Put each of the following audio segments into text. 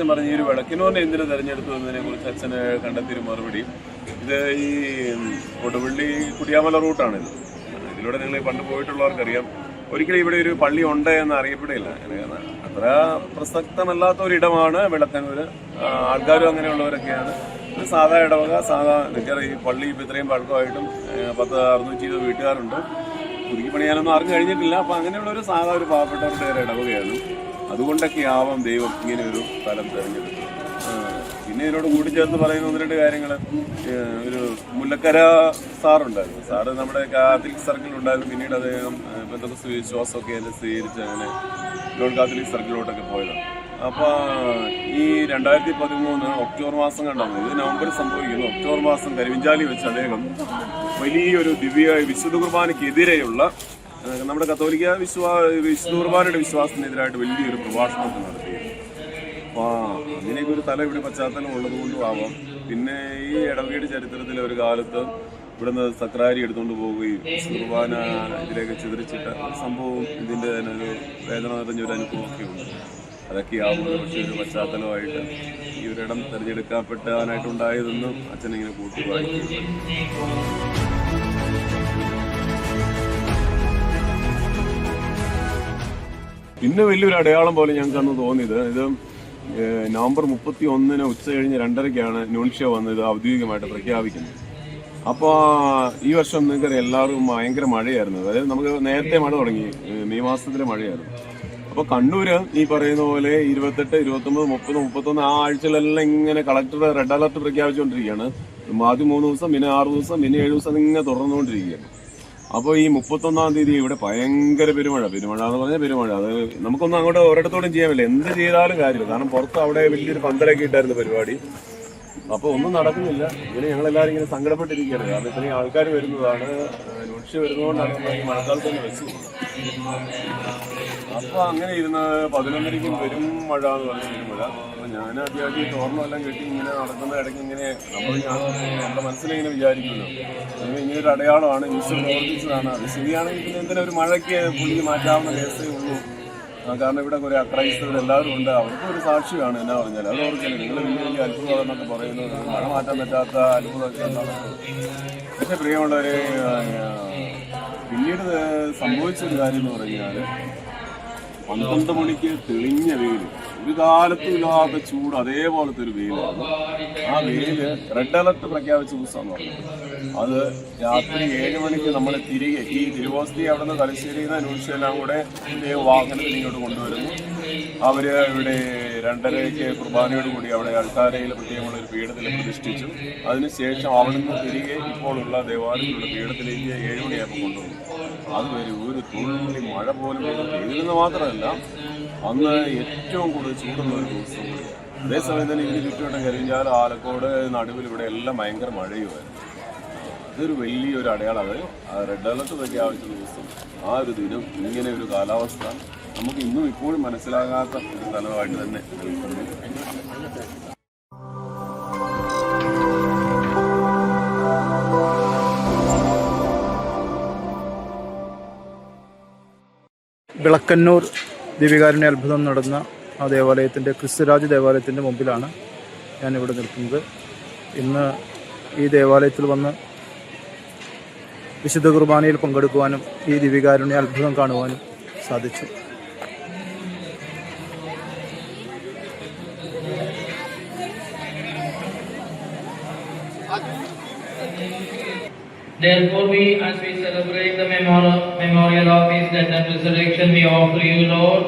പറഞ്ഞ ഈ ഒരു വിളക്കിനോറിനെ എന്തിനു തെരഞ്ഞെടുത്തു എന്നതിനെ കുറിച്ച് അച്ഛന് കണ്ടെത്തിയൊരു മറുപടി, ഇത് ഈ കൊടുവള്ളി കുടിയാമല റൂട്ടാണിത്. ഇതിലൂടെ നിങ്ങൾ പണ്ട് പോയിട്ടുള്ളവർക്കറിയാം, ഒരിക്കലും ഇവിടെ ഒരു പള്ളി ഉണ്ട് എന്ന് അറിയപ്പെടില്ല. കാരണം അത്ര പ്രസക്തമല്ലാത്ത ഒരിടമാണ് വിളക്കന്നൂര്. ആൾക്കാരും അങ്ങനെയുള്ളവരൊക്കെയാണ്. സാധാ ഇടവക, സാധാ നിൽക്കാറ്. ഈ പള്ളി ഇപ്പം ഇത്രയും പഴക്കമായിട്ടും 620 വീട്ടുകാരുണ്ട്. പുതുക്കി പണിയാനൊന്നും ആർക്കും കഴിഞ്ഞിട്ടില്ല. അപ്പം അങ്ങനെയുള്ള ഒരു സാധാ ഒരു പാവപ്പെട്ടവരുടെ ഒരു ഇടവകയാണ്. അതുകൊണ്ടൊക്കെ ആവാം ദൈവം ഇങ്ങനെ ഒരു സ്ഥലം തിരഞ്ഞെടുത്തു. പിന്നെ ഇതിനോട് കൂട്ടിച്ചേർത്ത് പറയുന്ന 1-2 കാര്യങ്ങൾ. ഒരു മുല്ലക്കര സാറുണ്ടായിരുന്നു. സാറ് നമ്മുടെ കാത്തലിക് സർക്കിളുണ്ടായിരുന്നു. പിന്നീട് അദ്ദേഹം പെന്തക്കോസ്ത് വിശ്വാസമൊക്കെ സ്വീകരിച്ച് അങ്ങനെ നോൺ കാത്തലിക് സർക്കിളിലോട്ടൊക്കെ പോയതാണ്. അപ്പോൾ ഈ 2013 ഒക്ടോബർ മാസം കണ്ടാണ്, ഇത് നവംബറിൽ സംഭവിക്കുന്നു. ഒക്ടോബർ മാസം കരിവിഞ്ചാലി വെച്ച് അദ്ദേഹം വലിയൊരു വിശുദ്ധ കുർബാനയ്ക്കെതിരെയുള്ള നമ്മുടെ കത്തോലിക്ക വിശുദ്ധ കുർബാനയുടെ വിശ്വാസത്തിനെതിരായിട്ട് വലിയൊരു പ്രഭാഷണമൊക്കെ നടത്തി. അപ്പോൾ അങ്ങനെയൊക്കെ ഒരു തല ഇവിടെ പശ്ചാത്തലം ഉള്ളതുകൊണ്ടും ആവാം. പിന്നെ ഈ ഇടവകയുടെ ചരിത്രത്തിലെ ഒരു കാലത്ത് ഇവിടുന്ന് സക്രാരി എടുത്തുകൊണ്ട് പോവുകയും കുർബാന ഇതിലേക്ക് ചിതറിച്ചിട്ട സംഭവം, ഇതിൻ്റെ തന്നെ ഒരു വേദന നിറഞ്ഞൊരു അനുഭവമൊക്കെ ഉണ്ട്. അതൊക്കെയാവുമ്പോൾ പക്ഷേ ഒരു പശ്ചാത്തലമായിട്ട് ഈ ഒരിടം തിരഞ്ഞെടുക്കപ്പെടാനായിട്ടുണ്ടായതെന്നും അച്ഛനിങ്ങനെ കൂട്ടി വായിക്കും. പിന്നെ വലിയൊരു അടയാളം പോലെ ഞങ്ങൾക്ക് അന്ന് തോന്നിയത്, ഇത് നവംബർ 31 ഉച്ച കഴിഞ്ഞ് 2:30 ന്യൂൺഷ്യ വന്ന് ഇത് ഔദ്യോഗികമായിട്ട് പ്രഖ്യാപിക്കുന്നത്. അപ്പോൾ ഈ വർഷം നിങ്ങൾക്കറിയാം എല്ലാവരും ഭയങ്കര മഴയായിരുന്നു. അതായത് നമുക്ക് നേരത്തെ മഴ തുടങ്ങി, മെയ് മാസത്തിലെ മഴയായിരുന്നു. അപ്പോൾ കണ്ണൂര് ഈ പറയുന്ന പോലെ 28, 29, 30, 31 ആ ആഴ്ചകളിലെല്ലാം ഇങ്ങനെ കളക്ടർ റെഡ് അലർട്ട് പ്രഖ്യാപിച്ചുകൊണ്ടിരിക്കുകയാണ്. ആദ്യം 3 ദിവസം, പിന്നെ 6 ദിവസം, പിന്നെ 7 ദിവസം ഇങ്ങനെ തുടർന്നുകൊണ്ടിരിക്കുകയാണ്. അപ്പോൾ ഈ 31-ാം തീയതി ഇവിടെ ഭയങ്കര പെരുമഴ എന്ന് പറഞ്ഞാൽ പെരുമഴ. അത് നമുക്കൊന്നും അങ്ങോട്ട് ഒരിടത്തോടും ചെയ്യാൻ പറ്റില്ല. എന്ത് ചെയ്താലും കാര്യമില്ല. കാരണം പുറത്ത് അവിടെ വലിയൊരു പന്തലൊക്കെ ഇട്ടായിരുന്നു പരിപാടി. അപ്പോൾ ഒന്നും നടക്കുന്നില്ല. ഇങ്ങനെ ഞങ്ങളെല്ലാവരും ഇങ്ങനെ സങ്കടപ്പെട്ടിരിക്കുകയാണ്. കാരണം ഇത്രയും ആൾക്കാർ വരുന്നതാണ്, ന്യൂഷ്യ വരുന്നതുകൊണ്ടാണ് ഈ മഴക്കാലത്ത് തന്നെ വെച്ചത്. അപ്പോൾ അങ്ങനെ ഇരുന്ന് 11:30 വരും മഴ എന്ന് പറഞ്ഞ മഴ. അപ്പോൾ ഞാൻ ആദ്യമായിട്ട് ഈ തോർണമെല്ലാം കെട്ടി ഇങ്ങനെ നടക്കുന്ന ഇടയ്ക്ക് ഇങ്ങനെ നമ്മുടെ മനസ്സിലിങ്ങനെ വിചാരിക്കുന്നു, ഇങ്ങനൊരു അടയാളമാണ്, ഈശോ പ്രവർത്തിച്ചതാണ്. അത് ശരിയാണെങ്കിൽ പിന്നെ എന്തിനാ ഒരു മഴയ്ക്ക് പുള്ളി മാറ്റാവുന്ന കേസേ ഉള്ളൂ. കാരണം ഇവിടെ കുറേ അക്രൈസ്തവർ എല്ലാവരും ഉണ്ട്. അവർക്കും ഒരു സാക്ഷിയാണ്. എന്നാ പറഞ്ഞാൽ അത് ഓർക്കില്ല. നിങ്ങൾ വലിയ വലിയ അത്ഭുതമാണെന്നൊക്കെ പറയുന്നത് മഴ മാറ്റാൻ പറ്റാത്ത അത്ഭുതമൊക്കെ ഉണ്ടാകുന്നത്. പക്ഷേ പ്രിയമുള്ളവരെ, പിന്നീട് സംഭവിച്ചൊരു കാര്യം എന്ന് പറഞ്ഞാൽ 12 മണിക്ക് തെളിഞ്ഞ വെയിൽ, ഒരു കാലത്തും ഇല്ലാത്ത ചൂട്, അതേപോലത്തെ ഒരു വെയിലായിരുന്നു. ആ വെയില് റെഡ് അലർട്ട് പ്രഖ്യാപിച്ച ദിവസമെന്ന് പറഞ്ഞത്. അത് രാത്രി 7 മണിക്ക് നമ്മൾ തിരികെ ഈ തിരുവോസ്തി അവിടെ നിന്ന് തലശ്ശേരിയിൽ നിന്ന് ന്യൂഷ്യെല്ലാം കൂടെ വാഹനത്തിൽ ഇങ്ങോട്ട് കൊണ്ടുവരുന്നു. അവര് ഇവിടെ 2:30 കുർബാനയോട് കൂടി അവിടെ അൾത്താരയിൽ പ്രത്യേകമുള്ള ഒരു പീഠത്തിൽ പ്രതിഷ്ഠിച്ചു. അതിനുശേഷം അവിടുന്ന് തിരികെ ഇപ്പോഴുള്ള ദേവാലയത്തിലുള്ള പീഠത്തിലേക്ക് 7 മണിയായപ്പോൾ കൊണ്ടുവന്നു. അതുവരെ ഒരു തുള്ളി മഴ പോലും പെയ്തില്ലെന്ന് മാത്രമല്ല, അന്ന് ഏറ്റവും കൂടുതൽ ചൂടുള്ള ഒരു ദിവസം കൂടിയാണ്. അതേസമയം തന്നെ ഇതിന് ചുറ്റുവട്ടം കരിഞ്ചാല, ആലക്കോട്, നടുവിൽ ഇവിടെ എല്ലാം ഭയങ്കര മഴയുമായിരുന്നു. അതൊരു വലിയൊരു അടയാളം. അത് റെഡ് അലർട്ട് പ്രഖ്യാപിച്ച ദിവസം, ആ ഒരു ദിനം, ഇങ്ങനെ ഒരു കാലാവസ്ഥ നമുക്ക് ഇന്നും ഇപ്പോഴും മനസ്സിലാകാത്ത ഒരു സ്ഥലമായിട്ട് തന്നെ നിൽക്കുന്നു. വിളക്കന്നൂർ ദീപികാരുണ്യ അത്ഭുതം നടന്ന ആ ദേവാലയത്തിൻ്റെ, ക്രിസ്തുരാജ് ദേവാലയത്തിൻ്റെ മുമ്പിലാണ് ഞാനിവിടെ നിൽക്കുന്നത്. ഇന്ന് ഈ ദേവാലയത്തിൽ വന്ന് വിശുദ്ധ കുർബാനയിൽ പങ്കെടുക്കുവാനും ഈ ദീപികാരുണ്യ അത്ഭുതം കാണുവാനും സാധിച്ചു. Therefore, as we celebrate the memorial of His death and resurrection, we offer you, Lord,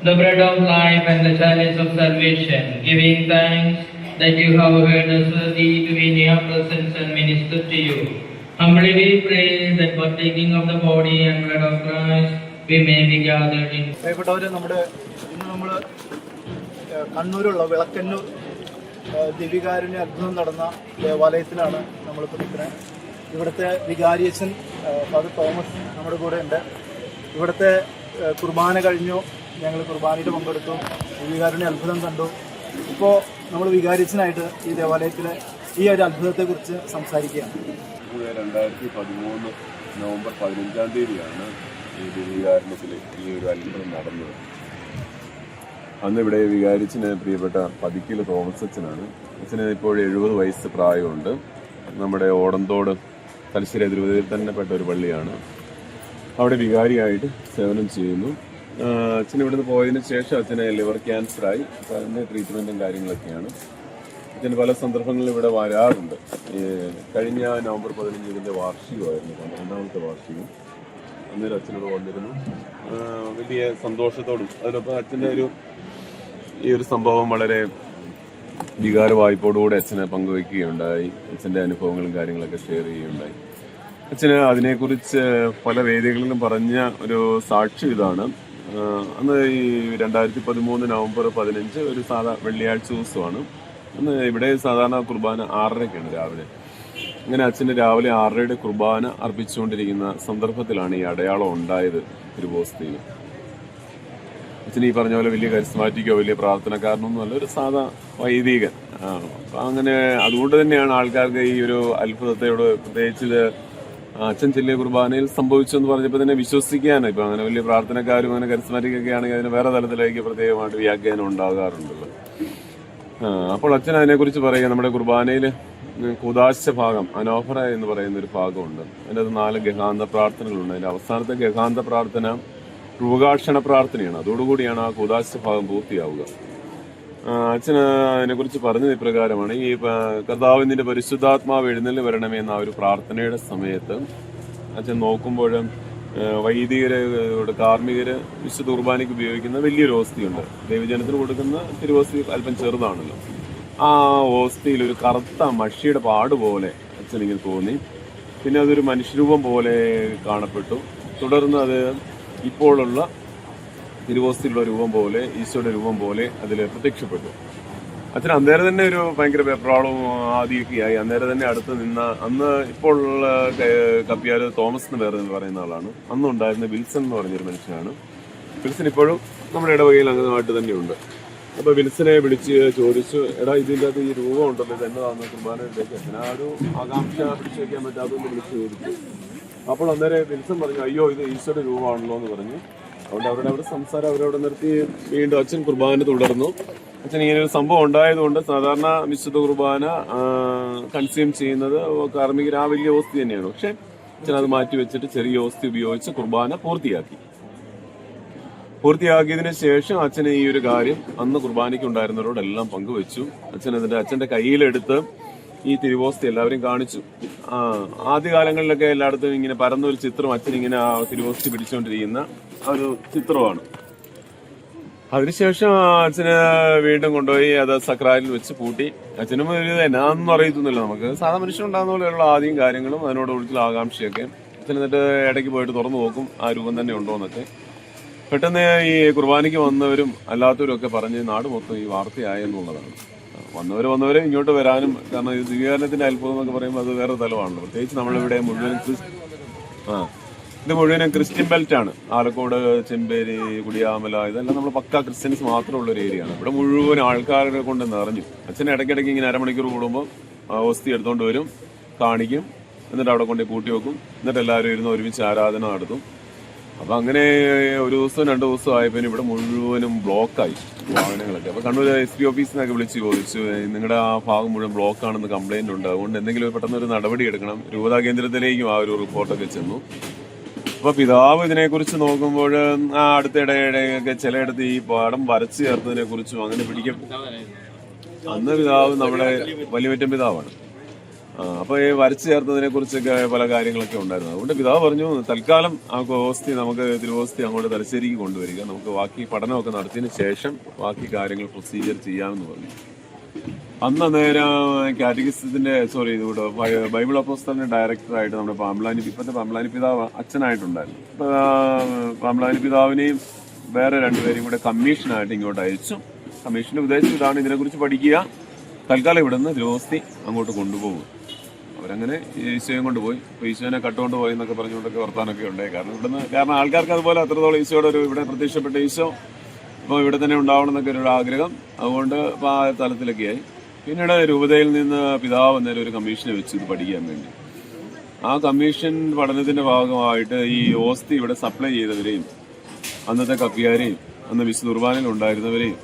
the bread of life and the chalice of salvation, giving thanks that you have heard us worthy to be in your presence and minister to you. Humbly we pray that partaking of the body and blood of Christ, we may be gathered in. പ്രിയപ്പെട്ടവരെ, ഇന്ന് നമ്മൾ കണ്ണൂരുള്ള വിളക്കന്നൂർ ദീപികാരുണ്യ അത്ഭുതം നടന്ന ദേവാലയത്തിലാണ് നമ്മളിപ്പോൾ നിൽക്കുന്നത്. ഇവിടുത്തെ വികാരിയച്ഛൻ father Thomas നമ്മുടെ കൂടെ ഉണ്ട്. ഇവിടുത്തെ കുർബാന കഴിഞ്ഞു, ഞങ്ങൾ കുർബാനയിൽ പങ്കെടുത്തു, ദീപികാരുണ്യ അത്ഭുതം കണ്ടു. ഇപ്പോൾ നമ്മൾ വികാരിയച്ഛനായിട്ട് ഈ ദേവാലയത്തിലെ ഈ ഒരു അത്ഭുതത്തെക്കുറിച്ച് സംസാരിക്കുകയാണ്. 2013 നവംബർ 15-ാം 15 തീയതിയാണ് ഈ ദീപികാരുണ്യത്തിൽ ഈ ഒരു അത്ഭുതം നടന്നത്. 2013 നവംബർ 15-ാം തീയതിയാണ് ഈ ദീപികാരുണ്യത്തിൽ ഈ ഒരു അത്ഭുതം നടന്നത്. 2013 നവംബർ 15-ാം തീയതിയാണ് ഈ ദീപികാരുണ്യത്തിൽ ഈ ഒരു അത്ഭുതം നടന്നത്. 2013 നവംബർ 15-ാം തീയതിയാണ് ഈ ദീപികാരുണ്യത്തിൽ ഈ ഒരു അത്ഭുതം നടന്നത്. അന്ന് ഇവിടെ വികാരിച്ചിന് പ്രിയപ്പെട്ട പതിക്കൽ തോമസ് അച്ഛനാണ്. അച്ഛന് ഇപ്പോൾ 70 വയസ്സ് പ്രായമുണ്ട്. നമ്മുടെ ഓടന്തോട് തലശ്ശേരി തിരുവതിയിൽ തന്നെ പെട്ട ഒരു പള്ളിയാണ്. അവിടെ വികാരിയായിട്ട് സേവനം ചെയ്യുന്നു. അച്ഛൻ ഇവിടുന്ന് പോയതിന് ശേഷം അച്ഛന് ലിവർ ക്യാൻസറായി. അപ്പോൾ അതിൻ്റെ ട്രീറ്റ്മെൻറ്റും കാര്യങ്ങളൊക്കെയാണ്. അച്ഛന് പല സന്ദർഭങ്ങളിലും ഇവിടെ വരാറുണ്ട്. കഴിഞ്ഞ നവംബർ 15 ഇതിൻ്റെ വാർഷികമായിരുന്നു, 12ാമത്തെ വാർഷികം. അന്നേരം അച്ഛനോട് വന്നിരുന്നു. വലിയ സന്തോഷത്തോടും അതിനൊപ്പം അച്ഛൻ്റെ ഈ ഒരു സംഭവം വളരെ വികാര വായ്പോടുകൂടെ അച്ഛനെ പങ്കുവയ്ക്കുകയുണ്ടായി. അച്ഛൻ്റെ അനുഭവങ്ങളും കാര്യങ്ങളൊക്കെ ഷെയർ ചെയ്യുകയുണ്ടായി. അച്ഛന് അതിനെക്കുറിച്ച് പല വേദികളിലും പറഞ്ഞ ഒരു സാക്ഷ്യം ഇതാണ്. അന്ന് ഈ 2013 നവംബർ 15 ഒരു വെള്ളിയാഴ്ച ദിവസമാണ്. അന്ന് ഇവിടെ സാധാരണ കുർബാന 6:30-ക്കാണ് രാവിലെ. അങ്ങനെ അച്ഛൻ്റെ രാവിലെ 6:30 കുർബാന അർപ്പിച്ചുകൊണ്ടിരിക്കുന്ന സന്ദർഭത്തിലാണ് ഈ അടയാളം ഉണ്ടായത് തിരുവോസ്തിയിൽ. അച്ഛൻ ഈ പറഞ്ഞ പോലെ വലിയ കരിസ്മാറ്റിക്കോ വലിയ പ്രാർത്ഥനക്കാരനൊന്നുമല്ല, ഒരു സാധാ വൈദികൻ. അങ്ങനെ അതുകൊണ്ട് തന്നെയാണ് ആൾക്കാർക്ക് ഈ ഒരു അത്ഭുതത്തോട്, പ്രത്യേകിച്ച് ഇത് അച്ഛൻ ചെല്ലിയ കുർബാനയിൽ സംഭവിച്ചു എന്ന് പറഞ്ഞപ്പോൾ തന്നെ വിശ്വസിക്കാൻ, ഇപ്പം അങ്ങനെ വലിയ പ്രാർത്ഥനക്കാരും അങ്ങനെ കരിസ്മാറ്റിക് ഒക്കെ ആണെങ്കിൽ അതിന് വേറെ തലത്തിലേക്ക് പ്രത്യേകമായിട്ട് വ്യാഖ്യാനം ഉണ്ടാകാറുണ്ടല്ലോ. അപ്പോൾ അച്ഛൻ അതിനെക്കുറിച്ച് പറയുക, നമ്മുടെ കുർബാനയിൽ കൂദാശ ഭാഗം, അനോഫറ എന്ന് പറയുന്ന ഒരു ഭാഗമുണ്ട്. അതിൻ്റെ അത് 4 ഗഹാന്ത പ്രാർത്ഥനകളുണ്ട്. അതിൻ്റെ അവസാനത്തെ ഗഹാന്ത പ്രാർത്ഥന രൂപകാക്ഷണ പ്രാർത്ഥനയാണ്. അതോടുകൂടിയാണ് ആ കൂദാശ ഭാഗം പൂർത്തിയാവുക. അച്ഛൻ അതിനെക്കുറിച്ച് പറഞ്ഞത് ഇപ്രകാരമാണ്: ഈ കർത്താവിന്റെ പരിശുദ്ധാത്മാവ് എഴുന്നള്ളി വരണമേ എന്ന ഒരു പ്രാർത്ഥനയുടെ സമയത്ത് അച്ഛൻ നോക്കുമ്പോൾ വൈദികര്, കാർമ്മികര് വിശുദ്ധ കുർബാനയ്ക്ക് ഉപയോഗിക്കുന്ന വലിയൊരു ഓസ്തിയുണ്ട്. ദൈവജനത്തിന് കൊടുക്കുന്ന തിരുവോസ്തി അല്പം ചെറുതാണല്ലോ. ആ ഓസ്തിയിൽ ഒരു കറുത്ത മഷിയുടെ പാട് പോലെ അച്ഛനിങ്ങനെ തോന്നി. പിന്നെ അതൊരു മനുഷ്യരൂപം പോലെ കാണപ്പെട്ടു. തുടർന്ന് അത് ഇപ്പോഴുള്ള തിരുവോസ്തിയിലുള്ള രൂപം പോലെ, ഈശോയുടെ രൂപം പോലെ അതിൽ പ്രത്യക്ഷപ്പെട്ടു. അച്ഛൻ അന്നേരം തന്നെ ഒരു ഭയങ്കര വെപ്രാളവും ആദിയൊക്കെയായി. അന്നേരം തന്നെ അടുത്ത് നിന്ന, അന്ന് ഇപ്പോൾ കപ്പിയാർ തോമസ് എന്ന് പേര് പറയുന്ന ആളാണ്. അന്നുണ്ടായിരുന്ന വിൽസൺ എന്ന് പറഞ്ഞൊരു മനുഷ്യനാണ്. വിൽസൺ ഇപ്പോഴും നമ്മുടെ ഇടവകയിൽ അംഗമായിട്ട് തന്നെയുണ്ട്. അപ്പോൾ വിൽസനെ വിളിച്ച് ചോദിച്ചു, എടാ ഇതിൻ്റെ അകത്ത് ഈ രൂപം ഉണ്ടല്ലോ, ഇത് എന്നതാണെന്ന് കുർബാനയിലേക്ക് അച്ഛൻ ആ ഒരു ആകാംക്ഷ പിടിച്ചു വയ്ക്കാൻ പറ്റാത്തതെന്ന് വിളിച്ച് ചോദിച്ചു. അപ്പോൾ അന്നേരം വിൽസൺ പറഞ്ഞു, അയ്യോ ഇത് ഈശോയുടെ രൂപമാണല്ലോ എന്ന് പറഞ്ഞു. അതുകൊണ്ട് അവരുടെ സംസാരം അവരവിടെ നിർത്തി വീണ്ടും അച്ഛൻ കുർബാന തുടർന്നു. അച്ഛൻ ഇങ്ങനെ ഒരു സംഭവം ഉണ്ടായതുകൊണ്ട് സാധാരണ വിശുദ്ധ കുർബാന കൺസ്യൂം ചെയ്യുന്നത് കാർമ്മികർ ആ വലിയ ഓസ്തി തന്നെയാണ്. പക്ഷെ അച്ഛൻ അത് മാറ്റി വെച്ചിട്ട് ചെറിയ ഓസ്തി ഉപയോഗിച്ച് കുർബാന പൂർത്തിയാക്കിയതിന് ശേഷം അച്ഛന് ഈ ഒരു കാര്യം അന്ന് കുർബാനയ്ക്ക് ഉണ്ടായിരുന്നവരോടെല്ലാം പങ്കുവെച്ചു. അച്ഛൻ എന്നിട്ട് അച്ഛൻ്റെ കയ്യിലെടുത്ത് ഈ തിരുവോസ്തി എല്ലാവരെയും കാണിച്ചു. ആദ്യകാലങ്ങളിലൊക്കെ എല്ലായിടത്തും ഇങ്ങനെ പരന്നൊരു ചിത്രം അച്ഛൻ ഇങ്ങനെ ആ തിരുവോസ്തി പിടിച്ചുകൊണ്ടിരിക്കുന്ന ഒരു ചിത്രമാണ്. അതിനുശേഷം അച്ഛന് വീണ്ടും കൊണ്ടുപോയി അത് സക്രാരിൽ വെച്ച് പൂട്ടി. അച്ഛനും ഒരു എന്നാന്നും അറിയത്തൊന്നുമില്ല, നമുക്ക് സാധാ മനുഷ്യനുണ്ടാകുന്ന പോലെയുള്ള ആദ്യം കാര്യങ്ങളും അതിനോട് ഒഴിച്ചുള്ള ആകാംക്ഷയൊക്കെ. അച്ഛൻ എന്നിട്ട് ഇടയ്ക്ക് പോയിട്ട് തുറന്നു നോക്കും ആ രൂപം തന്നെ ഉണ്ടോ എന്നൊക്കെ. പെട്ടെന്ന് ഈ കുർബാനയ്ക്ക് വന്നവരും അല്ലാത്തവരും ഒക്കെ പറഞ്ഞ് നാട് മൊത്തം ഈ വാർത്തയായെന്നുള്ളതാണ്. വന്നവരെ ഇങ്ങോട്ട് വരാനും, കാരണം ഇത് സ്വീകരണത്തിന്റെ അത്ഭുതം എന്നൊക്കെ പറയുമ്പോൾ അത് വേറെ തലമാണല്ലോ. പ്രത്യേകിച്ച് നമ്മളിവിടെ ഇത് മുഴുവനും ക്രിസ്ത്യൻ ബെൽറ്റാണ്. ആലക്കോട്, ചെമ്പേരി, കുടിയാമല, ഇതെല്ലാം നമ്മൾ പക്കാ ക്രിസ്ത്യൻസ് മാത്രമുള്ള ഒരു ഏരിയയാണ്. ഇവിടെ മുഴുവൻ ആൾക്കാരെ കൊണ്ട് നിറഞ്ഞു. അച്ഛൻ ഇടയ്ക്കിടയ്ക്ക് ഇങ്ങനെ അരമണിക്കൂർ കൂടുമ്പോൾ ഓസ്തി എടുത്തുകൊണ്ട് വരും, കാണിക്കും, എന്നിട്ട് അവിടെ കൊണ്ട് കൂട്ടി വെക്കും, എന്നിട്ട് എല്ലാവരും ഇരുന്ന് ഒരുമിച്ച് ആരാധന നടത്തും. അപ്പം അങ്ങനെ ഒരു ദിവസം 2 ദിവസം ആയപ്പോൾ ഇവിടെ മുഴുവനും ബ്ലോക്കായി വാഹനങ്ങളൊക്കെ. അപ്പോൾ കണ്ണൂർ SP ഓഫീസിൽ നിന്നൊക്കെ വിളിച്ച് ചോദിച്ചു, നിങ്ങളുടെ ആ ഭാഗം മുഴുവൻ ബ്ലോക്കാണെന്ന് കംപ്ലൈന്റ് ഉണ്ട്, അതുകൊണ്ട് എന്തെങ്കിലും പെട്ടെന്നൊരു നടപടി എടുക്കണം. രൂപതാ കേന്ദ്രത്തിലേക്കും ആ ഒരു റിപ്പോർട്ടൊക്കെ ചെന്നു. അപ്പോൾ പിതാവ് ഇതിനെക്കുറിച്ച് നോക്കുമ്പോൾ ആ അടുത്തിടെയൊക്കെ ചിലയിടത്ത് ഈ പടം വരച്ച് ചേർത്തതിനെ കുറിച്ചും അങ്ങനെ അന്ന് പിതാവ് നമ്മുടെ വലിയവറ്റം പിതാവാണ്. അപ്പോൾ ഈ വരച്ചു ചേർത്തതിനെ കുറിച്ചൊക്കെ പല കാര്യങ്ങളൊക്കെ ഉണ്ടായിരുന്നു. അതുകൊണ്ട് പിതാവ് പറഞ്ഞു, തൽക്കാലം ആ ഓസ്തി നമുക്ക് തിരുവോസ്തി അങ്ങോട്ട് തലശ്ശേരിക്ക് കൊണ്ടുവരിക, നമുക്ക് ബാക്കി പഠനമൊക്കെ നടത്തിയതിന് ശേഷം ബാക്കി കാര്യങ്ങൾ പ്രൊസീജിയർ ചെയ്യാമെന്ന് പറഞ്ഞു. അന്നേരം കാറ്റഗിസത്തിന്റെ ഇതുകൂടെ ബൈബിൾ അപ്പോസ്തലന്റെ ഡയറക്ടറായിട്ട് നമ്മുടെ ഇപ്പോഴത്തെ പാമ്പ്ലാനി പിതാവ് അച്ഛനായിട്ടുണ്ടായിരുന്നു. പാമ്പ്ലാനി പിതാവിനെയും വേറെ 2 പേരെയും കൂടെ കമ്മീഷനായിട്ട് ഇങ്ങോട്ട് അയച്ചു. കമ്മീഷന്റെ ഉദ്ദേശം ഇതാണ്, ഇതിനെക്കുറിച്ച് പഠിക്കുക, തൽക്കാലം ഇവിടെ നിന്ന് തിരുവോസ്തി അങ്ങോട്ട് കൊണ്ടുപോകും. അവരങ്ങനെ ഈശോയും കൊണ്ടുപോയി. ഇപ്പോൾ ഈശോനെ കട്ടുകൊണ്ട് പോയി എന്നൊക്കെ പറഞ്ഞുകൊണ്ടൊക്കെ വർത്താനൊക്കെ ഉണ്ടായി. കാരണം ആൾക്കാർക്ക് അതുപോലെ അത്രത്തോളം ഈശോയുടെ ഇവിടെ പ്രത്യക്ഷപ്പെട്ട ഈശോ ഇപ്പോൾ ഇവിടെ തന്നെ ഉണ്ടാവണം എന്നൊക്കെ ഒരു ആഗ്രഹം. അതുകൊണ്ട് ഇപ്പോൾ ആ തലത്തിലൊക്കെയായി. പിന്നീട് രൂപതയിൽ നിന്ന് പിതാവ് അന്നേരം ഒരു കമ്മീഷനെ വെച്ച് ഇത് പഠിക്കാൻ വേണ്ടി. ആ കമ്മീഷൻ പഠനത്തിന്റെ ഭാഗമായിട്ട് ഈ ഓസ്തി ഇവിടെ സപ്ലൈ ചെയ്തവരെയും അന്നത്തെ കപ്പിയാരെയും അന്ന് വിശുദ്ധ കുർബാനയിൽ ഉണ്ടായിരുന്നവരെയും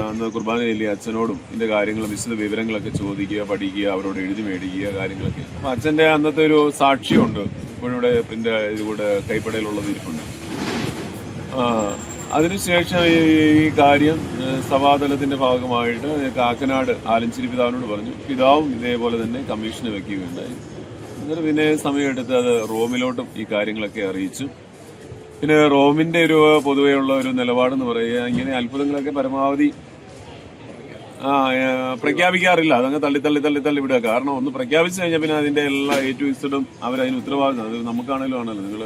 അന്ന് കുർബാന ചൊല്ലിയ അച്ഛനോടും ഇതിന്റെ കാര്യങ്ങളും വിശദ വിവരങ്ങളൊക്കെ ചോദിക്കുക, പഠിക്കുക, അവരോട് എഴുതി മേടിക്കുക കാര്യങ്ങളൊക്കെ. അപ്പം അച്ഛൻ്റെ അന്നത്തെ ഒരു സാക്ഷ്യമുണ്ട് ഇപ്പോഴിവിടെ പ്രിന്റ് ഇതുകൂടെ കൈപ്പടയിലുള്ളത് ഇരിപ്പുണ്ട്. അതിനുശേഷം ഈ കാര്യം സഭാതലത്തിന്റെ ഭാഗമായിട്ട് കാക്കനാട് ആലഞ്ചേരി പിതാവിനോട് പറഞ്ഞു. പിതാവും ഇതേപോലെ തന്നെ കമ്മീഷന് വെക്കുകയുണ്ടായി. എന്നിട്ട് പിന്നെ സമയമെടുത്ത് അത് റോമിലോട്ടും ഈ കാര്യങ്ങളൊക്കെ അറിയിച്ചു. പിന്നെ റോമിന്റെ ഒരു പൊതുവെയുള്ള ഒരു നിലപാടെന്ന് പറയുക, ഇങ്ങനെ അത്ഭുതങ്ങളൊക്കെ പരമാവധി പ്രഖ്യാപിക്കാറില്ല. അതങ്ങ് തള്ളി വിടുക. കാരണം ഒന്ന് പ്രഖ്യാപിച്ചു കഴിഞ്ഞാൽ പിന്നെ അതിന്റെ എല്ലാ A to Z അവരതിന് ഉത്തരവാദിത്തം. അത് നമുക്കാണല്ലോ ആണല്ലോ, നിങ്ങൾ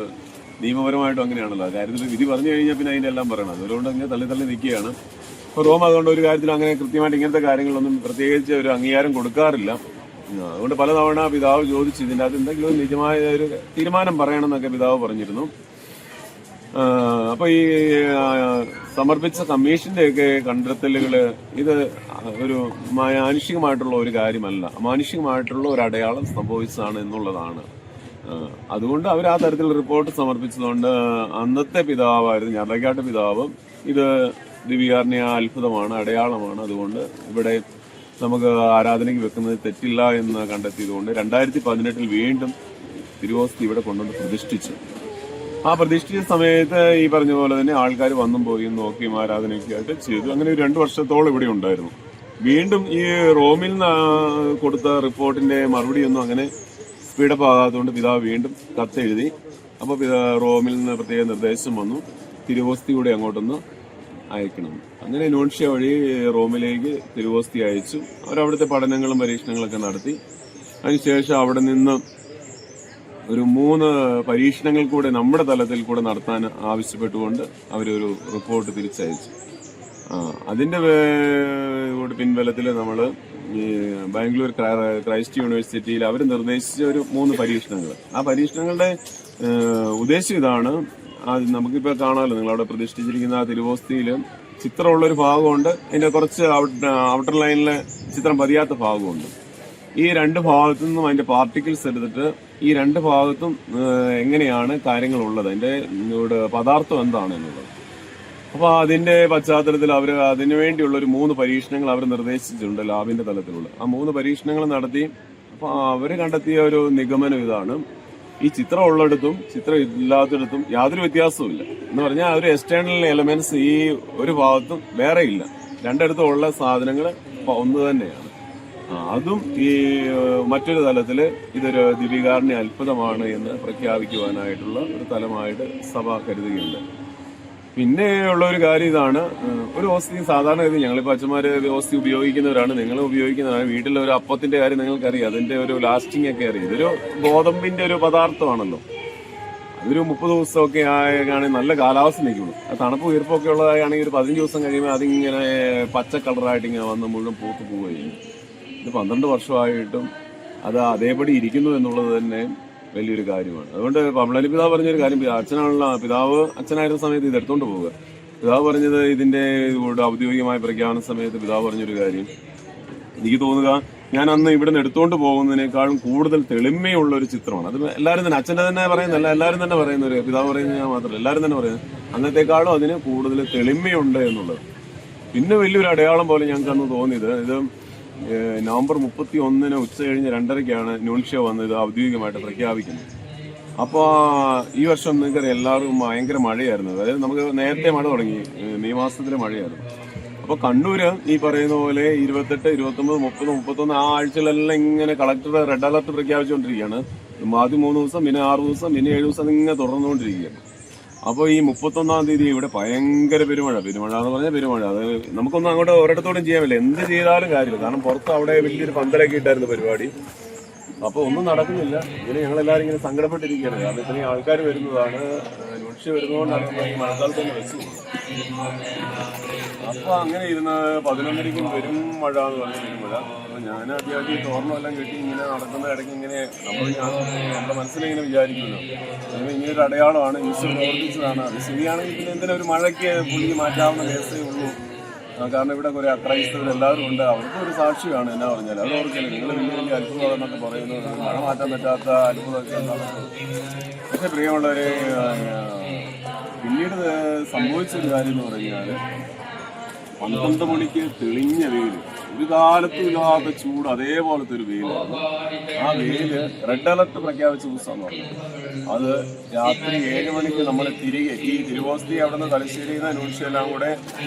നിയമപരമായിട്ടും അങ്ങനെയാണല്ലോ. ആ കാര്യത്തിൽ വിധി പറഞ്ഞു കഴിഞ്ഞാൽ പിന്നെ അതിന്റെ എല്ലാം പറയണം. അതുകൊണ്ട് അങ്ങനെ തള്ളി നിൽക്കുകയാണ്. അപ്പോൾ റോം അതുകൊണ്ട് ഒരു കാര്യത്തിൽ അങ്ങനെ കൃത്യമായിട്ട് ഇങ്ങനത്തെ കാര്യങ്ങളൊന്നും പ്രത്യേകിച്ച് ഒരു അംഗീകാരം കൊടുക്കാറില്ല. അതുകൊണ്ട് പലതവണ പിതാവ് ചോദിച്ചു ഇതിൻ്റെ അകത്ത് എന്തെങ്കിലും നിജമായ ഒരു തീരുമാനം പറയണമെന്നൊക്കെ പിതാവ് പറഞ്ഞിരുന്നു. അപ്പൊ ഈ സമർപ്പിച്ച കമ്മീഷന്റെയൊക്കെ കണ്ടെത്തലുകള് ഇത് ഒരു മാനുഷികമായിട്ടുള്ള ഒരു കാര്യമല്ല, അമാനുഷികമായിട്ടുള്ള ഒരു അടയാളം സംഭവിച്ചതാണ് എന്നുള്ളതാണ്. അതുകൊണ്ട് അവർ ആ തരത്തിൽ റിപ്പോർട്ട് സമർപ്പിച്ചതുകൊണ്ട് അന്നത്തെ പിതാവായിരുന്നു ഞാറക്കാട്ട് പിതാവ് ഇത് ദിവ്യകാരുണ്യ അത്ഭുതമാണ്, അടയാളമാണ്, അതുകൊണ്ട് ഇവിടെ നമുക്ക് ആരാധനയ്ക്ക് വെക്കുന്നത് തെറ്റില്ല എന്ന് കണ്ടെത്തിയതുകൊണ്ട് 2018 വീണ്ടും തിരുവോസ്തി ഇവിടെ കൊണ്ടുവന്ന് പ്രതിഷ്ഠിച്ചു. ആ പ്രതിഷ്ഠിച്ച സമയത്ത് ഈ പറഞ്ഞ പോലെ തന്നെ ആൾക്കാർ വന്നും പോയി നോക്കിയും ആരാധനയൊക്കെ ആയിട്ട് ചെയ്തു. അങ്ങനെ ഒരു 2 വർഷത്തോളം ഇവിടെ ഉണ്ടായിരുന്നു. വീണ്ടും ഈ റോമിൽ നിന്ന് കൊടുത്ത റിപ്പോർട്ടിന്റെ മറുപടിയൊന്നും അങ്ങനെ സ്പീഡപ്പ് ആകാത്തതുകൊണ്ട് പിതാവ് വീണ്ടും കത്തെഴുതി. അപ്പോൾ റോമിൽ നിന്ന് പ്രത്യേക നിർദ്ദേശം വന്നു, തിരുവോസ്തി കൂടെ അങ്ങോട്ടൊന്ന് അയക്കണം. അങ്ങനെ നൂൺഷ്യ വഴി റോമിലേക്ക് തിരുവോസ്തി അയച്ചു. അവരവിടുത്തെ പഠനങ്ങളും പരീക്ഷണങ്ങളൊക്കെ നടത്തി. അതിനുശേഷം അവിടെ നിന്ന് ഒരു 3 പരീക്ഷണങ്ങൾ കൂടെ നമ്മുടെ തലത്തിൽ കൂടെ നടത്താൻ ആവശ്യപ്പെട്ടുകൊണ്ട് അവരൊരു റിപ്പോർട്ട് തിരിച്ചയച്ചു. അതിന്റെ പിൻബലത്തിൽ നമ്മൾ ഈ ബാംഗ്ലൂർ ക്രൈസ്റ്റ് യൂണിവേഴ്സിറ്റിയിൽ അവർ നിർദ്ദേശിച്ച ഒരു 3 പരീക്ഷണങ്ങൾ. ആ പരീക്ഷണങ്ങളുടെ ഉദ്ദേശം ഇതാണ്. നമുക്കിപ്പോൾ കാണാമല്ലോ, നിങ്ങളവിടെ പ്രതിഷ്ഠിച്ചിരിക്കുന്ന ആ തിരുവോസ്തിയിൽ ചിത്രമുള്ളൊരു ഭാഗമുണ്ട്, അതിന്റെ കുറച്ച് ഔട്ടർ ലൈനിലെ ചിത്രം പതിയാത്ത ഭാഗമുണ്ട്. ഈ 2 ഭാഗത്തു നിന്നും അതിന്റെ പാർട്ടിക്കിൾസ് എടുത്തിട്ട് ഈ 2 ഭാഗത്തും എങ്ങനെയാണ് കാര്യങ്ങളുള്ളത്, അതിന്റെ പദാർത്ഥം എന്താണ് എന്നുള്ളത്. അപ്പൊ അതിന്റെ പശ്ചാത്തലത്തിൽ അവർ അതിനുവേണ്ടിയുള്ള ഒരു 3 പരീക്ഷണങ്ങൾ അവർ നിർദ്ദേശിച്ചിട്ടുണ്ട് ലാബിന്റെ തലത്തിലുള്ള. ആ 3 പരീക്ഷണങ്ങൾ നടത്തി. അപ്പൊ അവര് കണ്ടെത്തിയ ഒരു നിഗമനം ഇതാണ്: ഈ ചിത്രം ഉള്ളിടത്തും ചിത്രം ഇല്ലാത്തിടത്തും യാതൊരു വ്യത്യാസവും ഇല്ല എന്ന് പറഞ്ഞാൽ ഒരു എക്സ്റ്റേണൽ എലമെന്റ്സ് ഈ ഒരു ഭാഗത്തും വേറെ ഇല്ല, 2 ഇടത്തും ഉള്ള സാധനങ്ങൾ ഒന്ന് തന്നെയാണ്. അതും ഈ മറ്റൊരു തലത്തില് ഇതൊരു ദിവ്യകാരുണ്യ അത്ഭുതമാണ് എന്ന് പ്രഖ്യാപിക്കുവാനായിട്ടുള്ള ഒരു തലമായിട്ട് സഭ കരുതുകയുണ്ട്. പിന്നെ ഉള്ള ഒരു കാര്യം ഇതാണ്, ഒരു ഓസ്തി സാധാരണ ഇത് ഞങ്ങളിപ്പോൾ അച്ഛന്മാര് ഓസ്തി ഉപയോഗിക്കുന്നവരാണ്, നിങ്ങൾ ഉപയോഗിക്കുന്നവരാണ്. വീട്ടിലെ ഒരു അപ്പത്തിന്റെ കാര്യം നിങ്ങൾക്കറിയാം, അതിന്റെ ഒരു ലാസ്റ്റിംഗ് ഒക്കെ അറിയാം. ഇതൊരു ഗോതമ്പിന്റെ ഒരു പദാർത്ഥമാണല്ലോ. അതൊരു 30 ദിവസമൊക്കെ ആണെങ്കിൽ നല്ല കാലാവസ്ഥ നിൽക്കുള്ളൂ. തണുപ്പ് ഈർപ്പൊക്കെ ഉള്ളതാണെങ്കിൽ ഒരു 15 ദിവസം കഴിയുമ്പോൾ അതിങ്ങനെ പച്ച കളറായിട്ട് ഇങ്ങനെ വന്ന് മുഴുവൻ പൂത്ത് പോവുകയും. ഇത് 12 വർഷമായിട്ടും അത് അതേപടി ഇരിക്കുന്നു എന്നുള്ളത് തന്നെ വലിയൊരു കാര്യമാണ്. അതുകൊണ്ട് പമ്പളനി പിതാവ് പറഞ്ഞൊരു കാര്യം, അച്ഛനാണല്ലോ പിതാവ് അച്ഛനായിരുന്ന സമയത്ത് ഇത് എടുത്തോണ്ട് പോവുക. പിതാവ് പറഞ്ഞത് ഇതിന്റെ ഔദ്യോഗികമായ പ്രഖ്യാപന സമയത്ത് പിതാവ് പറഞ്ഞൊരു കാര്യം, എനിക്ക് തോന്നുക ഞാൻ അന്ന് ഇവിടെ നിന്ന് എടുത്തോണ്ട് പോകുന്നതിനേക്കാളും കൂടുതൽ തെളിമയുള്ള ഒരു ചിത്രമാണ്. അത് എല്ലാവരും തന്നെ, അച്ഛൻ്റെ തന്നെ പറയുന്നല്ല, എല്ലാവരും തന്നെ പറയുന്ന ഒരു, പിതാവ് പറയുന്നത് ഞാൻ മാത്രമല്ല, എല്ലാവരും തന്നെ പറയുന്നത് അന്നത്തെക്കാളും അതിന് കൂടുതൽ തെളിമയുണ്ട് എന്നുള്ളത്. പിന്നെ വലിയൊരു അടയാളം പോലെ ഞങ്ങൾക്ക് അന്ന് തോന്നിയത്, ഇത് നവംബർ 31 ഉച്ച കഴിഞ്ഞ് 2:30 ന്യൂൺഷ്യ വന്നത് ഔദ്യോഗികമായിട്ട് പ്രഖ്യാപിക്കുന്നത്. അപ്പോൾ ഈ വർഷം നിങ്ങൾക്കറിയാം എല്ലാവർക്കും ഭയങ്കര മഴയായിരുന്നു. അതായത് നമുക്ക് നേരത്തെ മഴ തുടങ്ങി, മെയ് മാസത്തിലെ മഴയായിരുന്നു. അപ്പോൾ കണ്ണൂര് ഈ പറയുന്ന പോലെ 28, 29, 30, 31 ആ ആഴ്ചകളെല്ലാം ഇങ്ങനെ കളക്ടർ റെഡ് അലർട്ട് പ്രഖ്യാപിച്ചുകൊണ്ടിരിക്കുകയാണ്. ആദ്യം 3 ദിവസം, പിന്നെ 6 ദിവസം, പിന്നെ 7 ദിവസം ഇങ്ങനെ തുടർന്നുകൊണ്ടിരിക്കുകയാണ്. അപ്പോൾ ഈ 31-ാം തീയതി ഇവിടെ ഭയങ്കര പെരുമഴ എന്ന് പറഞ്ഞാൽ പെരുമഴ. അത് നമുക്കൊന്നും അങ്ങോട്ട് ഒരിടത്തോടും ചെയ്യാൻ പറ്റില്ല, എന്ത് ചെയ്താലും കാര്യമില്ല. കാരണം പുറത്ത് അവിടെ വലിയൊരു പന്തലൊക്കെ ഇട്ടായിരുന്നു പരിപാടി. അപ്പോൾ ഒന്നും നടക്കുന്നില്ല. ഇങ്ങനെ ഞങ്ങളെല്ലാവരും ഇങ്ങനെ സങ്കടപ്പെട്ടിരിക്കുകയാണ്. കാരണം ഇത്രയും ആൾക്കാർ വരുന്നതാണ്, ന്യൂഷ്യ വരുന്നതുകൊണ്ടാണ് ഈ മഴക്കാലത്ത് തന്നെ വെച്ചു. അപ്പോൾ അങ്ങനെ ഇരുന്ന് 11:30 വരും മഴ എന്ന് പറഞ്ഞ പെരുമഴ. അപ്പോൾ ഞാൻ ആദ്യമായിട്ട് തോർണമെല്ലാം കെട്ടി ഇങ്ങനെ നടക്കുന്ന ഇടയ്ക്ക് ഇങ്ങനെ നമ്മുടെ മനസ്സിലിങ്ങനെ വിചാരിക്കുന്നു, ഇങ്ങനെ ഒരു അടയാളമാണ്, ഈശോ പ്രവർത്തിച്ചതാണ്. അത് ശരിയാണെങ്കിൽ പിന്നെ എന്തിനാ ഒരു മഴയ്ക്ക് പുള്ളിക്ക് മാറ്റാവുന്ന കേസേ ഉള്ളൂ. കാരണം ഇവിടെ കുറെ അക്രൈസ്തവർ എല്ലാവരും ഉണ്ട്, അവർക്കും ഒരു സാക്ഷിയാണ്. എന്നാ പറഞ്ഞാൽ അത് ഓർക്കില്ല, നിങ്ങൾ വലിയ വലിയ അത്ഭുതം എന്നൊക്കെ പറയുന്നത് മഴ മാറ്റാൻ പറ്റാത്ത അത്ഭുതമൊക്കെ ഉണ്ടാകും. പക്ഷെ പ്രിയമുള്ളവരെ, പിന്നീട് സംഭവിച്ചൊരു കാര്യം എന്ന് പറഞ്ഞാൽ 12 മണിക്ക് തെളിഞ്ഞ വെയിൽ, ഒരു കാലത്തും ഇല്ലാത്ത ചൂട്, അതേപോലത്തെ ഒരു വെയിലായിരുന്നു. ആ വെയില് റെഡ് അലർട്ട് പ്രഖ്യാപിച്ച ദിവസമെന്ന് പറഞ്ഞു. അത് രാത്രി 7 മണിക്ക് നമ്മൾ തിരികെ ഈ തിരുവോസ്തി അവിടെ നിന്ന് തലശ്ശേരിയിൽ നിന്ന് ന്യൂസിയെല്ലാം കൂടെ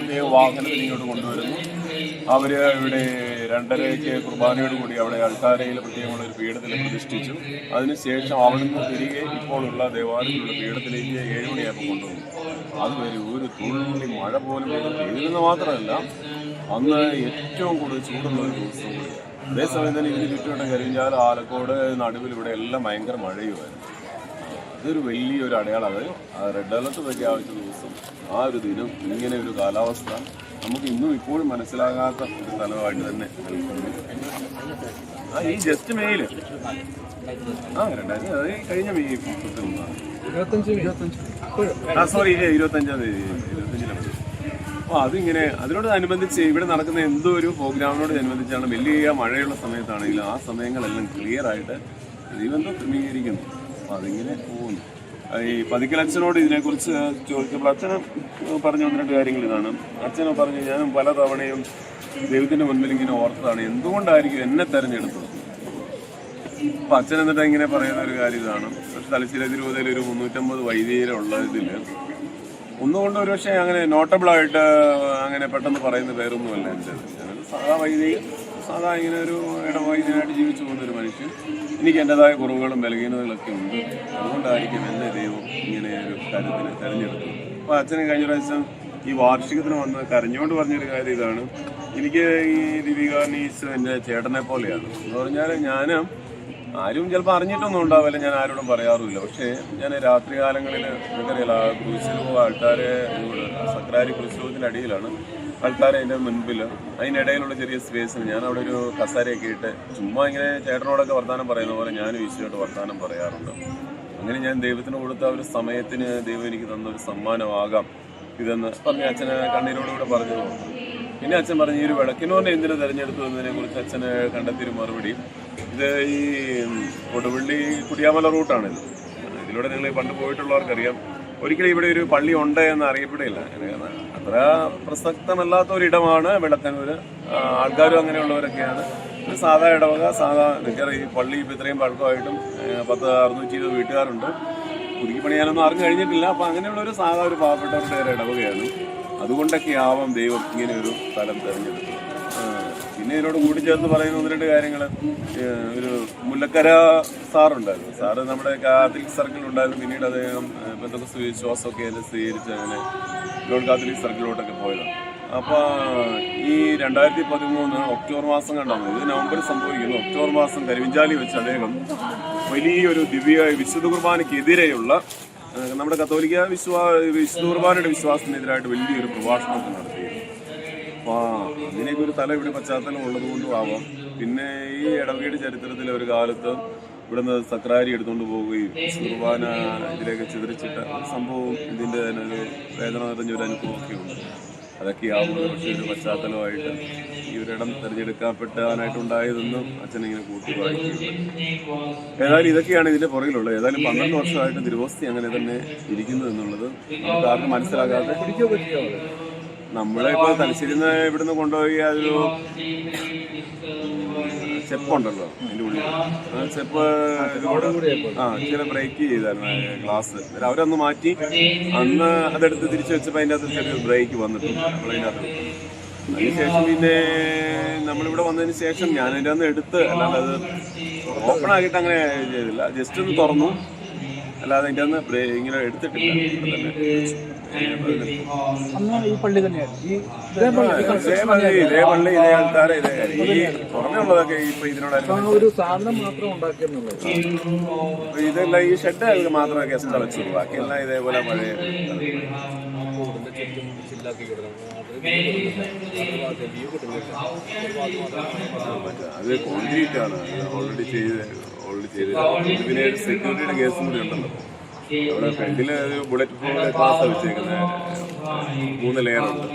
വാഹനത്തിൽ ഇങ്ങോട്ട് കൊണ്ടുവരുന്നു. അവര് ഇവിടെ 2:30 കുർബാനയോട് കൂടി അവിടെ അൾത്താരയിൽ പ്രത്യേകമുള്ള ഒരു പീഠത്തിൽ പ്രതിഷ്ഠിച്ചു. അതിനുശേഷം അവിടുന്ന് തിരികെ ഇപ്പോഴുള്ള ദേവാലയത്തിലുള്ള പീഠത്തിലേക്ക് 7 മണിയായപ്പോൾ കൊണ്ടുവന്നു. അതുവരെ ഒരു തുള്ളി മഴ പോലും പെയ്തില്ലെന്ന് മാത്രമല്ല, അന്ന് ഏറ്റവും കൂടുതൽ ചൂടുള്ള ഒരു ദിവസം കൂടിയാണ്. അതേസമയം തന്നെ ഇതിന് ചുറ്റുവട്ടം കരിഞ്ചാല, ആലക്കോട്, നടുവിൽ ഇവിടെ എല്ലാം ഭയങ്കര മഴയുമായിരുന്നു. അതൊരു വലിയൊരു അടയാളം. അത് റെഡ് അലർട്ട് പ്രഖ്യാപിച്ച ദിവസം, ആ ഒരു ദിനം, ഇങ്ങനെ ഒരു കാലാവസ്ഥ നമുക്ക് ഇന്നും ഇപ്പോഴും മനസ്സിലാകാത്ത ഒരു സ്ഥലമായിട്ട് തന്നെ നിൽക്കുന്നു. ഈ ജസ്റ്റ് മെയില് 2000 അത് കഴിഞ്ഞ മെയ് 25 സോറി 25-ാം തീയതി 25-ലാണ്. അപ്പോൾ അതിങ്ങനെ അതിനോടനുബന്ധിച്ച് ഇവിടെ നടക്കുന്ന എന്തോ ഒരു പ്രോഗ്രാമിനോടനുബന്ധിച്ചാണ് വലിയ മഴയുള്ള സമയത്താണെങ്കിലും ആ സമയങ്ങളെല്ലാം ക്ലിയർ ആയിട്ട് ദൈവം ക്രമീകരിക്കുന്നു. അപ്പോൾ അതിങ്ങനെ പോകുന്നു. ഈ പതിക്കൽ അച്ഛനോട് ഇതിനെക്കുറിച്ച് ചോദിച്ചപ്പോൾ അച്ഛന് പറഞ്ഞ 1-2 കാര്യങ്ങൾ ഇതാണ്. അച്ഛനെ പറഞ്ഞു, ഞാനും പല തവണയും ദൈവത്തിൻ്റെ മുൻപിൽ ഇങ്ങനെ ഓർത്തതാണ്, എന്തുകൊണ്ടായിരിക്കും എന്നെ തെരഞ്ഞെടുത്തത്. അപ്പം അച്ഛൻ എന്നിട്ട് ഇങ്ങനെ പറയുന്ന ഒരു കാര്യം ഇതാണ്. പക്ഷെ തലശ്ശേരി തിരുവതയിൽ ഒരു 350 വൈദികരുള്ള ഇതിൽ ഒന്നുകൊണ്ട് ഒരു പക്ഷേ അങ്ങനെ നോട്ടബിളായിട്ട് അങ്ങനെ പെട്ടെന്ന് പറയുന്ന പേരൊന്നുമല്ല എൻ്റെ. ഞാനൊരു സാധാ വൈദികൻ, സാധാ ഇങ്ങനെ ഒരു ഇടവൈദ്യനായിട്ട് ജീവിച്ചു പോകുന്നൊരു മനുഷ്യൻ. എനിക്ക് എൻ്റെതായ കുറവുകളും ബലഹീനതകളൊക്കെ ഉണ്ട്. അതുകൊണ്ടായിരിക്കും എന്നെ ദൈവം ഇങ്ങനെ ഒരു കാര്യത്തിന് തിരഞ്ഞെടുത്തത്. അപ്പോൾ അച്ഛന് കഴിഞ്ഞ പ്രാവശ്യം ഈ വാർഷികത്തിന് വന്ന് കരഞ്ഞുകൊണ്ട് പറഞ്ഞൊരു കാര്യം ഇതാണ്, എനിക്ക് ഈ ദിവികാനീസ് എൻ്റെ ചേട്ടനെ പോലെയാണ് എന്ന് പറഞ്ഞാൽ, ഞാൻ ആരും ചിലപ്പോൾ അറിഞ്ഞിട്ടൊന്നും ഉണ്ടാവില്ല, ഞാൻ ആരോടും പറയാറുമില്ല. പക്ഷേ ഞാൻ രാത്രി കാലങ്ങളിൽ നിങ്ങൾക്കറിയില്ല, ക്രൂശിലോ ആൾക്കാരെ സക്രാരി ക്രൂശിലോത്തിൻ്റെ അടിയിലാണ് ആൾക്കാർ, അതിൻ്റെ മുൻപിൽ അതിനിടയിലുള്ള ചെറിയ സ്പേസിൽ ഞാൻ അവിടെ ഒരു കസേരയൊക്കെ ഇട്ട് ചുമ്മാ ഇങ്ങനെ ചേട്ടനോടൊക്കെ വർത്തമാനം പറയുന്ന പോലെ ഞാനും ഈശോയോട് വർത്തമാനം പറയാറുണ്ട്. അങ്ങനെ ഞാൻ ദൈവത്തിന് കൊടുത്ത ഒരു സമയത്തിന് ദൈവം എനിക്ക് തന്ന ഒരു സമ്മാനമാകാം ഇതെന്ന് പറഞ്ഞ് അച്ഛനെ കണ്ണീരോടുകൂടെ പറഞ്ഞു തോന്നുന്നു. പിന്നെ അച്ഛൻ പറഞ്ഞു, ഈ ഒരു വിളക്കിനോനെ എന്തിനു തിരഞ്ഞെടുത്തു എന്നതിനെ കുറിച്ച് അച്ഛന് കണ്ടെത്തിയൊരു മറുപടി, ഇത് ഈ കൊടുവള്ളി കുടിയാമല റൂട്ടാണിത്. ഇതിലൂടെ നിങ്ങൾ പണ്ട് പോയിട്ടുള്ളവർക്കറിയാം, ഒരിക്കലും ഇവിടെ ഒരു പള്ളി ഉണ്ട് എന്ന് അറിയപ്പെടില്ല. കാരണം അത്ര പ്രസക്തമല്ലാത്ത ഒരിടമാണ് വിളക്കനൂർ. ആൾക്കാരും അങ്ങനെയുള്ളവരൊക്കെയാണ്. ഒരു സാധാ ഇടവക, സാധാ ഈ പള്ളി ഇപ്പം ഇത്രയും പഴക്കമായിട്ടും 620 വീട്ടുകാരുണ്ട്. പുതുക്കി പണിയാനൊന്നും ആർക്കും കഴിഞ്ഞിട്ടില്ല. അപ്പം അങ്ങനെയുള്ള ഒരു സാധാ ഒരു പാവപ്പെട്ടവരുടെ ഒരു ഇടവകയാണ്. അതുകൊണ്ടൊക്കെ ആവാം ദൈവം ഇങ്ങനെ ഒരു സ്ഥലം തിരഞ്ഞെടുത്തത്. പിന്നെ ഇതിനോട് കൂടിച്ചേർത്ത് പറയുന്ന 1-2 കാര്യങ്ങൾ, ഒരു മുല്ലക്കര സാറുണ്ടായിരുന്നു. സാറ് നമ്മുടെ കാത്തലിക് സർക്കിളുണ്ടായിരുന്നു. പിന്നീട് അദ്ദേഹം പെന്തക്കോസ്ത് വിശ്വാസമൊക്കെ സ്വീകരിച്ച് അങ്ങനെ ലോഡ് കാത്തലിക് സർക്കിളിലോട്ടൊക്കെ പോയതാണ്. അപ്പോൾ ഈ 2013 ഒക്ടോബർ മാസം കണ്ടാണ്, ഇത് നവംബറിൽ സംഭവിക്കുന്നു. ഒക്ടോബർ മാസം കരിവിഞ്ചാലി വെച്ച് അദ്ദേഹം വലിയൊരു വിശുദ്ധ കുർബാനയ്ക്കെതിരെയുള്ള നമ്മുടെ കത്തോലിക്ക വിശുദ്ധ കുർബാനയുടെ വിശ്വാസത്തിനെതിരായിട്ട് വലിയൊരു പ്രഭാഷണമൊക്കെ നടത്തിയിരുന്നു. അപ്പോൾ അങ്ങനെയൊക്കെ ഒരു തല ഇവിടെ പശ്ചാത്തലം ഉള്ളതുകൊണ്ടും ആവാം. പിന്നെ ഈ ഇടവകയുടെ ചരിത്രത്തിൽ ഒരു കാലത്ത് ഇവിടുന്ന് സക്രാരി എടുത്തുകൊണ്ട് പോവുകയും കുർബാന ഇതിലേക്ക് ചിതറിച്ചിട്ട സംഭവം, ഇതിൻ്റെ തന്നെ ഒരു വേദന നിറഞ്ഞൊരു അനുഭവമൊക്കെ ഉണ്ട്. അതൊക്കെ ആവുമ്പോൾ പക്ഷേ ഒരു പശ്ചാത്തലമായിട്ട് ഈ ഒരിടം തിരഞ്ഞെടുക്കപ്പെട്ടാനായിട്ടുണ്ടായതെന്നും അച്ഛനിങ്ങനെ കൂട്ടി വായിക്കുകയുണ്ട്. ഏതായാലും ഇതൊക്കെയാണ് ഇതിൻ്റെ പുറകിലുള്ളത്. ഏതായാലും 12 വർഷമായിട്ട് തിരുവോസ്തി അങ്ങനെ തന്നെ ഇരിക്കുന്നു എന്നുള്ളത് നമുക്ക് ആർക്കും മനസ്സിലാകാതെ നമ്മളിപ്പോൾ തലശ്ശേരിയിൽ നിന്ന് ഇവിടുന്ന് കൊണ്ടുപോയി അതൊരു സ്റ്റെപ്പുണ്ടല്ലോ അതിൻ്റെ ഉള്ളിൽ, ആ സ്റ്റെപ്പ് ചില ബ്രേക്ക് ചെയ്തായിരുന്നു ഗ്ലാസ്. അവരൊന്ന് മാറ്റി അന്ന് അതെടുത്ത് തിരിച്ചു വെച്ചപ്പോൾ അതിൻ്റെ അകത്ത് ചെറിയൊരു ബ്രേക്ക് വന്നിട്ടുണ്ട് നമ്മളതിനകത്ത്. അതിനുശേഷം പിന്നെ നമ്മളിവിടെ വന്നതിന് ശേഷം ഞാനതിൻ്റെ അന്ന് എടുത്ത്, അല്ലാണ്ട് അത് ഓപ്പൺ ആക്കിയിട്ട് അങ്ങനെ ചെയ്തില്ല, ജസ്റ്റ് ഒന്ന് തുറന്നു, അല്ലാതെ അതിൻ്റെ അന്ന് ഇങ്ങനെ എടുത്തിട്ടില്ല. ഈ പള്ളി തന്നെയായിരുന്നു ഇതേ പള്ളി, ഇതേ ആൾക്കാരെ, ഇതേ ഈ പുറമെയുള്ളതൊക്കെ ഇപ്പൊ ഇതിനോട് ഒരു സാധനം മാത്രം ഉണ്ടാക്കിയെന്നുള്ളത്. ഇതെല്ലാം ഈ ഷെഡ് മാത്രമൊക്കെ എക്സ്ട്രാ വെച്ചുള്ളൂ. ബാക്കിയെല്ലാം ഇതേപോലെ പഴയ അത് കോൺക്രീറ്റ് ആണ് ഓൾറെഡി ചെയ്ത്. പിന്നെ സെക്യൂരിറ്റിയുടെ കേസും കൂടി ഉണ്ടല്ലോ അവിടെ. ഫ്രണ്ടിൽ ഒരു ബുള്ളറ്റ് പ്രൂഫ് ഗ്ലാസ് വെച്ചേക്കുന്നത് 3 ലെയറുണ്ട്.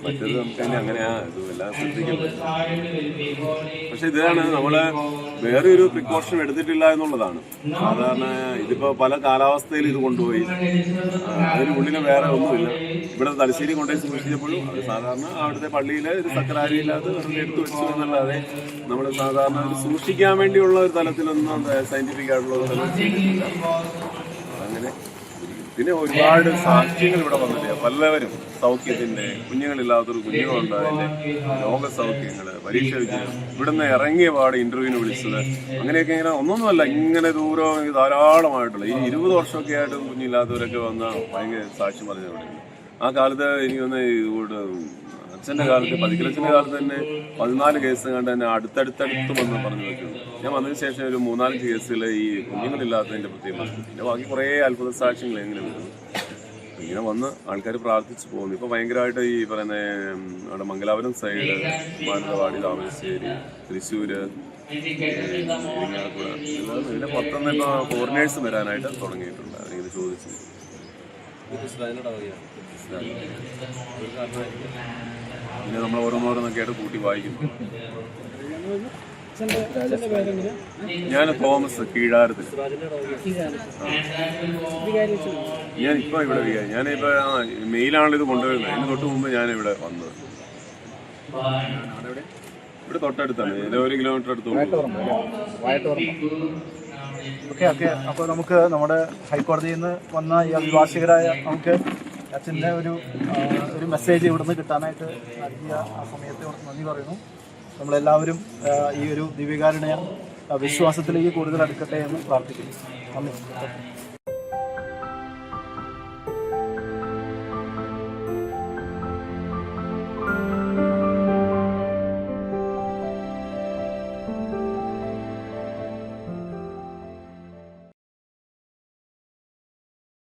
മറ്റേത് നമുക്ക് തന്നെ അങ്ങനെയാ ഇതെല്ലാം ശ്രദ്ധിക്കുന്നത്. പക്ഷെ ഇതാണ് നമ്മള് വേറെ ഒരു പ്രിക്കോഷൻ എടുത്തിട്ടില്ല എന്നുള്ളതാണ്. സാധാരണ ഇതിപ്പോ പല കാലാവസ്ഥയിൽ ഇത് കൊണ്ടുപോയി അതിന് ഉള്ളിൽ വേറെ ഒന്നുമില്ല. ഇവിടെ തലശ്ശേരി കൊണ്ടുപോയി സൂക്ഷിച്ചപ്പോഴും അത് സാധാരണ അവിടുത്തെ പള്ളിയിലെ ഒരു സക്കരാരിയില്ലാതെ വെറുതെ എടുത്തു വെച്ചു എന്നല്ലാതെ നമ്മൾ സാധാരണ ഒരു സൂക്ഷിക്കാൻ വേണ്ടിയുള്ള ഒരു തലത്തിലൊന്നും സയന്റിഫിക് ആയിട്ടുള്ള ഒരു തലത്തിൽ അങ്ങനെ. പിന്നെ ഒരുപാട് സാക്ഷ്യങ്ങൾ ഇവിടെ വന്നിട്ട് പലവരും സൗഖ്യത്തിന്റെ, കുഞ്ഞുങ്ങളില്ലാത്തൊരു കുഞ്ഞുങ്ങളുണ്ടായതിന്റെ രോഗസൗഖ്യങ്ങള്, പരീക്ഷ വിജയം, ഇവിടുന്ന് ഇറങ്ങിയ പാട് ഇന്റർവ്യൂവിന് വിളിച്ചത്, അങ്ങനെയൊക്കെ ഇങ്ങനെ ഒന്നൊന്നുമല്ല, ഇങ്ങനെ ദൂരം ധാരാളമായിട്ടുള്ള ഈ 20 വർഷമൊക്കെ ആയിട്ട് കുഞ്ഞില്ലാത്തവരൊക്കെ വന്ന ഭയങ്കര സാക്ഷ്യം പറഞ്ഞിട്ടുണ്ട്. ആ കാലത്ത് എനിക്കൊന്ന് ഇതുകൊണ്ട് അച്ഛൻ്റെ കാലത്ത്, പതിക്കലച്ഛൻ്റെ കാലത്ത് തന്നെ 14 കേസ് കണ്ട് തന്നെ അടുത്തടുത്തടുത്ത് വന്ന് പറഞ്ഞു വെക്കുന്നു. ഞാൻ വന്നതിന് ശേഷം ഒരു 3-4 കേസുകൾ ഈ കുഞ്ഞുങ്ങളില്ലാത്തതിൻ്റെ പ്രത്യേകം. പിന്നെ ബാക്കി കുറേ അത്ഭുത സാക്ഷ്യങ്ങൾ എങ്ങനെ വരുന്നു. ഇങ്ങനെ വന്ന് ആൾക്കാർ പ്രാർത്ഥിച്ചു പോകുന്നു. ഇപ്പോൾ ഭയങ്കരമായിട്ട് ഈ പറയുന്ന അവിടെ മംഗലാപുരം സൈഡ്, മാനന്തവാടി, താമരശ്ശേരി, തൃശ്ശൂര്, ഇരിങ്ങാലക്കുട, ഇതിൻ്റെ പുറത്തുനിന്ന് ഇപ്പോൾ ഫോറിനേഴ്സ് വരാനായിട്ട് തുടങ്ങിയിട്ടുണ്ട്. അതിങ്ങനെ ചോദിച്ചു പിന്നെ നമ്മൾ ഓരോന്നോരോന്നൊക്കെ ആയിട്ട് കൂട്ടി വായിക്കും. ഞാൻ തോമസ്, കീഴാരത്തിൽ. ഞാനിപ്പോൾ ഇവിടെ വികാരി. ഞാനിപ്പോൾ മെയിലാണല്ലോ ഇത് കൊണ്ടുവരുന്നത്. അതിന് തൊട്ട് മുമ്പ് ഞാനിവിടെ വന്നത്. ഇവിടെ തൊട്ടടുത്താണ്, 1 കിലോമീറ്റർ അടുത്ത്. ഓക്കെ. അപ്പോൾ നമുക്ക് നമ്മുടെ ഹൈക്കോടതിയിൽ നിന്ന് വന്ന ഈ അഭിഭാഷകരായ നമുക്ക് അച്ഛൻ്റെ ഒരു മെസ്സേജ് ഇവിടുന്ന് കിട്ടാനായിട്ട് നൽകിയ ആ സമയത്ത് നന്ദി പറയുന്നു. നമ്മളെല്ലാവരും ഈ ഒരു ദിവ്യകാരുണ്യ വിശ്വാസത്തിലേക്ക് കൂടുതൽ അടുക്കട്ടെ എന്ന് പ്രാർത്ഥിക്കുന്നു. നന്ദി.